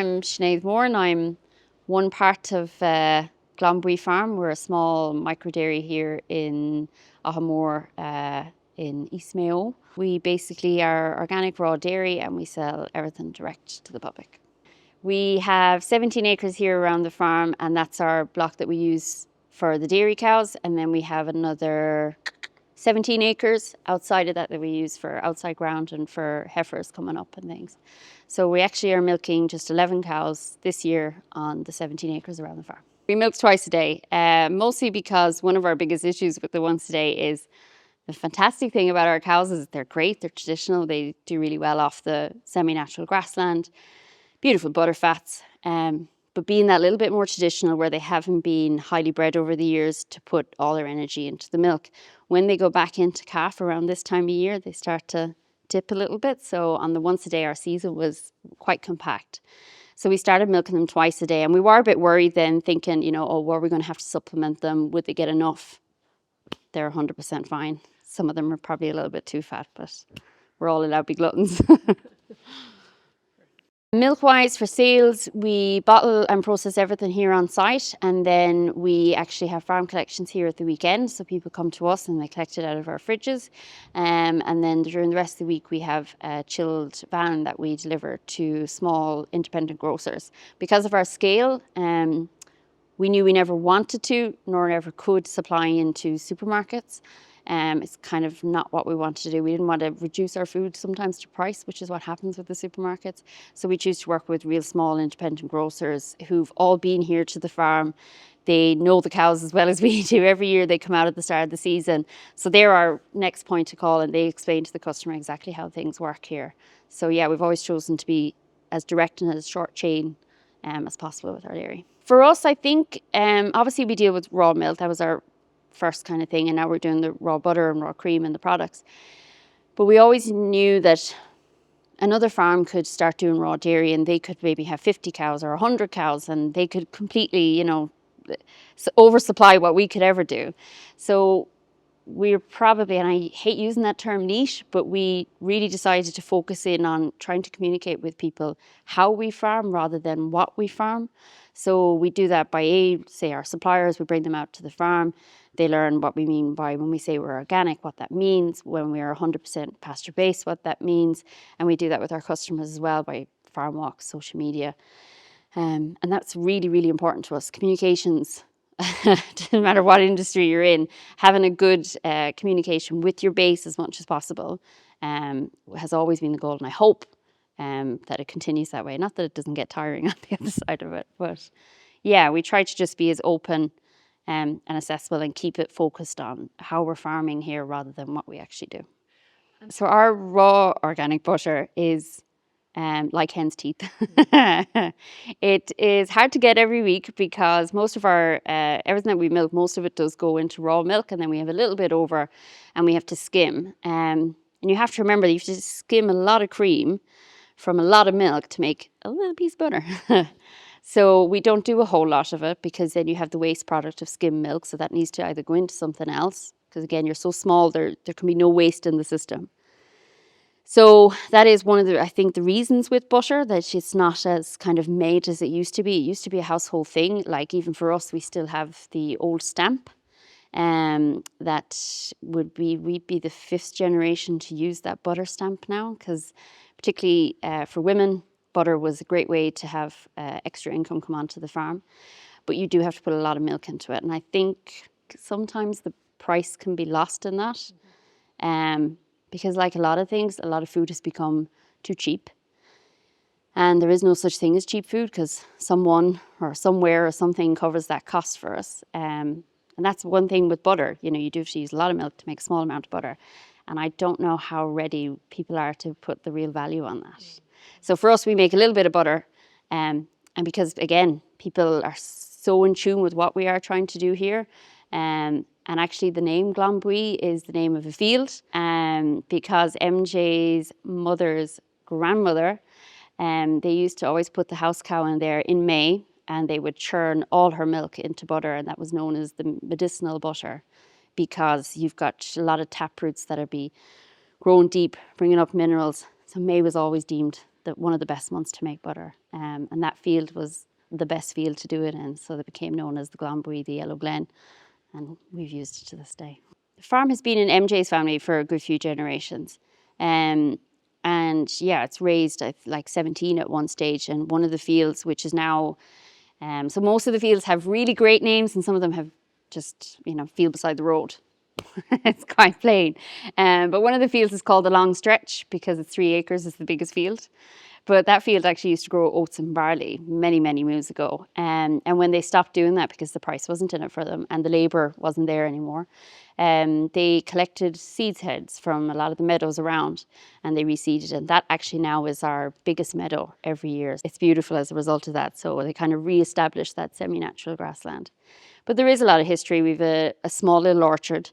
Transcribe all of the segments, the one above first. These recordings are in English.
I'm Sinead Moran. I'm one part of Glombuie Farm. We're a small micro dairy here in Ahamore in East Mayo. We basically are organic raw dairy and we sell everything direct to the public. We have 17 acres here around the farm, and that's our block that we use for the dairy cows. And then we have another 17 acres outside of that we use for outside ground and for heifers coming up and things. So we actually are milking just 11 cows this year on the 17 acres around the farm. We milk twice a day, mostly because one of our biggest issues with the once a day is the fantastic thing about our cows is they're great, they're traditional, they do really well off the semi-natural grassland, beautiful butter fats. But being that little bit more traditional where they haven't been highly bred over the years to put all their energy into the milk, when they go back into calf around this time of year, they start to dip a little bit. So on the once a day, our season was quite compact. So we started milking them twice a day, and we were a bit worried then, thinking, you know, oh, were we going to have to supplement them? Would they get enough? They're 100% fine. Some of them are probably a little bit too fat, but we're all allowed to be gluttons. Milk-wise, for sales, we bottle and process everything here on site, and then we actually have farm collections here at the weekend, so people come to us and they collect it out of our fridges. And then during the rest of the week, we have a chilled van that we deliver to small independent grocers. Because of our scale, we knew we never wanted to, nor ever could supply into supermarkets. It's kind of not what we wanted to do. We didn't want to reduce our food sometimes to price, which is what happens with the supermarkets. So we choose to work with real small independent grocers who've all been here to the farm. They know the cows as well as we do. Every year they come out at the start of the season. So they're our next point to call, and they explain to the customer exactly how things work here. So yeah, we've always chosen to be as direct and as short chain as possible with our dairy. For us, I think, obviously we deal with raw milk. That was our first kind of thing, and now we're doing the raw butter and raw cream and the products. But we always knew that another farm could start doing raw dairy and they could maybe have 50 cows or 100 cows, and they could completely, you know, oversupply what we could ever do. So we're probably, and I hate using that term niche, but we really decided to focus in on trying to communicate with people how we farm rather than what we farm. So we do that by, say, our suppliers, we bring them out to the farm. They learn what we mean by when we say we're organic, what that means, when we are 100% pasture-based, what that means. And we do that with our customers as well by farm walks, social media. And that's really, really important to us. Communications, no matter what industry you're in, having a good communication with your base as much as possible has always been the goal. And I hope that it continues that way. Not that it doesn't get tiring on the other side of it, but yeah, we try to just be as open and accessible and keep it focused on how we're farming here rather than what we actually do. So our raw organic butter is like hen's teeth. It is hard to get every week because most of our, everything that we milk, most of it does go into raw milk, and then we have a little bit over and we have to skim. And you have to remember that you have to skim a lot of cream from a lot of milk to make a little piece of butter. So we don't do a whole lot of it because then you have the waste product of skim milk. So that needs to either go into something else because again, you're so small, there can be no waste in the system. So that is one of the, I think, the reasons with butter, that it's not as kind of made as it used to be. It used to be a household thing. Like even for us, we still have the old stamp. That would be, we'd be the 5th generation to use that butter stamp now, because particularly for women, butter was a great way to have extra income come onto the farm. But you do have to put a lot of milk into it. And I think sometimes the price can be lost in that. Because like a lot of things, a lot of food has become too cheap. And there is no such thing as cheap food because someone or somewhere or something covers that cost for us. And that's one thing with butter. You know, you do have to use a lot of milk to make a small amount of butter. And I don't know how ready people are to put the real value on that. So for us, we make a little bit of butter. And because, again, people are so in tune with what we are trying to do here. And actually the name Glombuie is the name of a field because MJ's mother's grandmother, they used to always put the house cow in there in May, and they would churn all her milk into butter, and that was known as the medicinal butter because you've got a lot of tap roots that are be grown deep, bringing up minerals. So May was always deemed one of the best months to make butter. And that field was the best field to do it in, so it became known as the Glanbury, the Yellow Glen, and we've used it to this day. The farm has been in MJ's family for a good few generations. And yeah, it's raised like 17 at one stage, and one of the fields, which is now, so most of the fields have really great names, and some of them have just, field beside the road. It's quite plain. But one of the fields is called the Long Stretch because it's 3 acres, it's the biggest field. But that field actually used to grow oats and barley many, many moons ago. And when they stopped doing that because the price wasn't in it for them and the labour wasn't there anymore, they collected seeds heads from a lot of the meadows around and they reseeded. And that actually now is our biggest meadow every year. It's beautiful as a result of that. So they kind of re-established that semi-natural grassland. But there is a lot of history. We've a small little orchard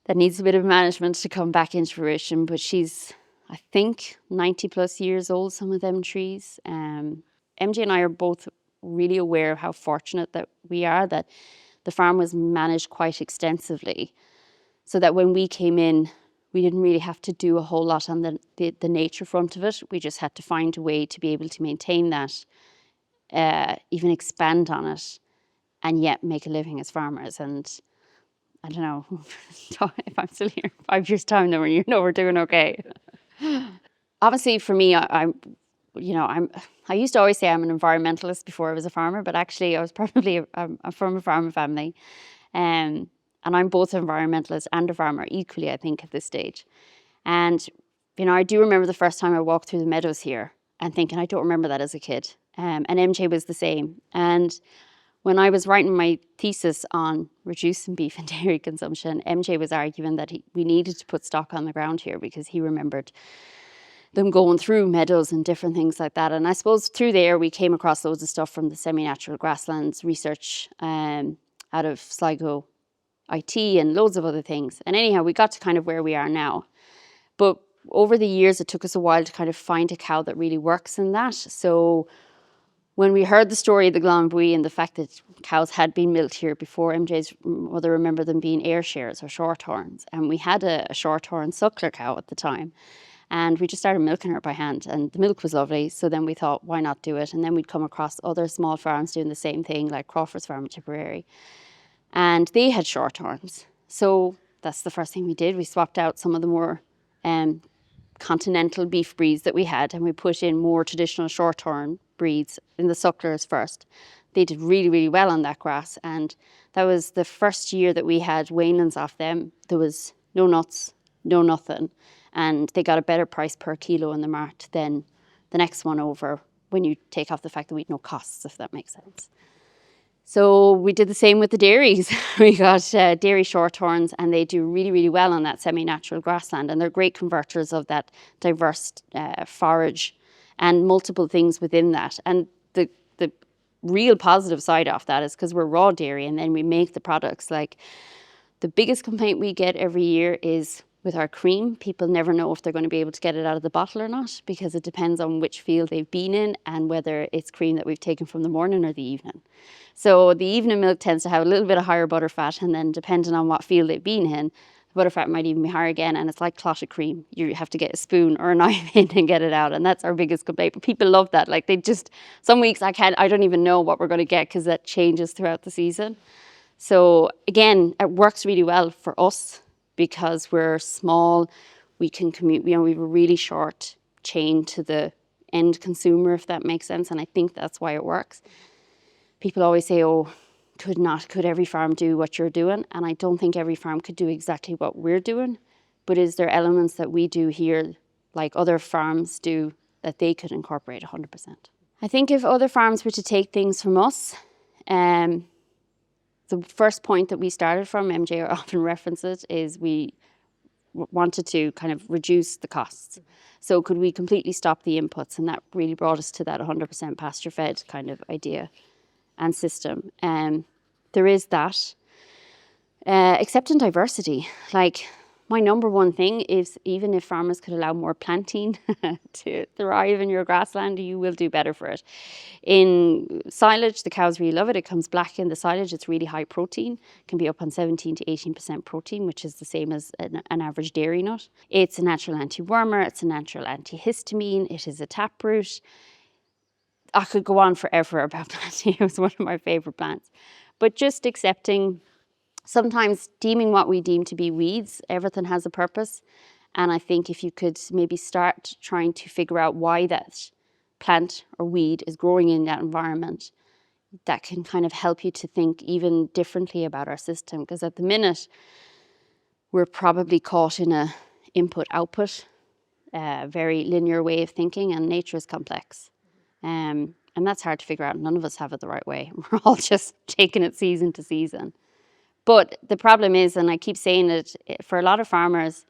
that needs a bit of management to come back into fruition, but she's, I think, 90 plus years old, some of them trees. MJ and I are both really aware of how fortunate that we are, that the farm was managed quite extensively, so that when we came in, we didn't really have to do a whole lot on the nature front of it. We just had to find a way to be able to maintain that, even expand on it, and yet make a living as farmers. And I don't know if I'm still here in 5 years' time, then we're doing okay. Obviously, for me, I used to always say I'm an environmentalist before I was a farmer, but actually, I was probably I'm from a farming family, and I'm both an environmentalist and a farmer equally, I think, at this stage. And I do remember the first time I walked through the meadows here and thinking, I don't remember that as a kid. And MJ was the same. And when I was writing my thesis on reducing beef and dairy consumption, MJ was arguing that we needed to put stock on the ground here because he remembered them going through meadows and different things like that. And I suppose through there we came across loads of stuff from the semi-natural grasslands research out of Sligo IT and loads of other things. And anyhow, we got to kind of where we are now. But over the years, it took us a while to kind of find a cow that really works in that. So when we heard the story of the Glanbury and the fact that cows had been milked here before, MJ's mother remembered them being air shares or shorthorns. And we had a shorthorn suckler cow at the time. And we just started milking her by hand. And the milk was lovely. So then we thought, why not do it? And then we'd come across other small farms doing the same thing, like Crawford's Farm in Tipperary. And they had shorthorns. So that's the first thing we did. We swapped out some of the more continental beef breeds that we had, and we put in more traditional shorthorn breeds in the sucklers first. They did really, really well on that grass, and that was the first year that we had weanlings off them. There was no nuts, no nothing, and they got a better price per kilo in the mart than the next one over, when you take off the fact that we had no costs, if that makes sense. So we did the same with the dairies. We got dairy shorthorns, and they do really, really well on that semi-natural grassland, and they're great converters of that diverse forage and multiple things within that. And the real positive side of that is because we're raw dairy and then we make the products. Like, the biggest complaint we get every year is with our cream. People never know if they're going to be able to get it out of the bottle or not, because it depends on which field they've been in and whether it's cream that we've taken from the morning or the evening. So the evening milk tends to have a little bit of higher butter fat, and then depending on what field they've been in, the butter fat might even be higher again, and it's like clotted cream. You have to get a spoon or a knife in and get it out, and that's our biggest complaint. But people love that. Like, some weeks I don't even know what we're going to get because that changes throughout the season. So again, it works really well for us because we're small. We can commute, we have a really short chain to the end consumer, if that makes sense. And I think that's why it works. People always say, oh, could every farm do what you're doing? And I don't think every farm could do exactly what we're doing. But is there elements that we do here, like other farms do, that they could incorporate 100%? I think if other farms were to take things from us, the first point that we started from, MJ often references, is we wanted to kind of reduce the costs. So could we completely stop the inputs? And that really brought us to that 100% pasture-fed kind of idea and system. There is that. Except in diversity. Like, My number one thing is, even if farmers could allow more planting to thrive in your grassland, you will do better for it. In silage, the cows really love it. It comes black in the silage. It's really high protein. It can be up on 17 to 18% protein, which is the same as an average dairy nut. It's a natural anti-wormer. It's a natural antihistamine. It is a taproot. I could go on forever about planting. It was one of my favorite plants. But just accepting, sometimes deeming what we deem to be weeds, everything has a purpose. And I think if you could maybe start trying to figure out why that plant or weed is growing in that environment, that can kind of help you to think even differently about our system. Because at the minute, we're probably caught in a input-output, very linear way of thinking, and nature is complex. And that's hard to figure out. None of us have it the right way. We're all just taking it season to season. But the problem is, and I keep saying it, for a lot of farmers,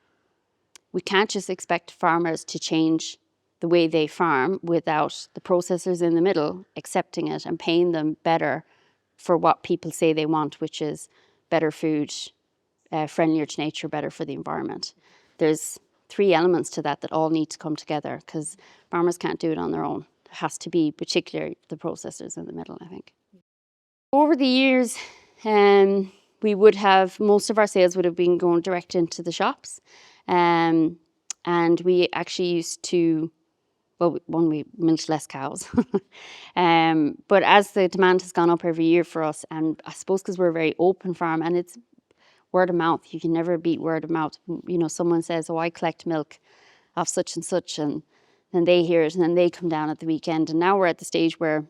we can't just expect farmers to change the way they farm without the processors in the middle accepting it and paying them better for what people say they want, which is better food, friendlier to nature, better for the environment. There's three elements to that all need to come together, because farmers can't do it on their own. It has to be particularly the processors in the middle, I think. Over the years, we would have, most of our sales would have been going direct into the shops. And we actually used to, well, one, we milked less cows. But as the demand has gone up every year for us, and I suppose because we're a very open farm, and it's word of mouth, you can never beat word of mouth. You know, someone says, oh, I collect milk off such and such, and then they hear it, and then they come down at the weekend. And now we're at the stage where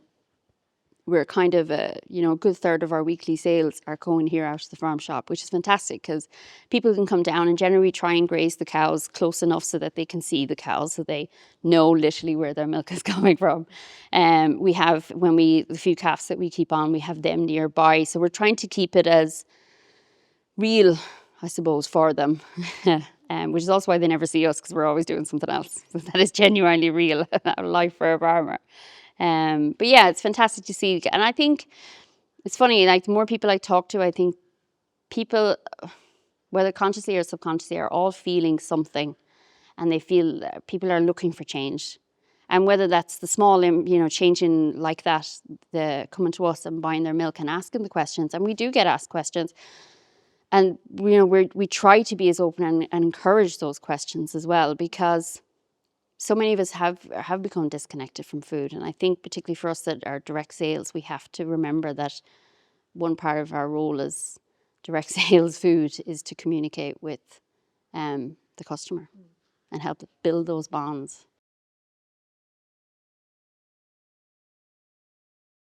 we're kind of a good third of our weekly sales are going here out of the farm shop, which is fantastic, because people can come down, and generally try and graze the cows close enough so that they can see the cows, so they know literally where their milk is coming from. We have, the few calves that we keep on, we have them nearby. So we're trying to keep it as real, I suppose, for them. Which is also why they never see us, because we're always doing something else. So that is genuinely real life for a farmer. But yeah, it's fantastic to see. And I think it's funny, like the more people I talk to, I think people, whether consciously or subconsciously, are all feeling something, and they feel people are looking for change. And whether that's the small, changing like that, the coming to us and buying their milk and asking the questions, and we do get asked questions. And we try to be as open and encourage those questions as well, because so many of us have become disconnected from food. And I think particularly for us that are direct sales, we have to remember that one part of our role as direct sales food is to communicate with the customer and help build those bonds.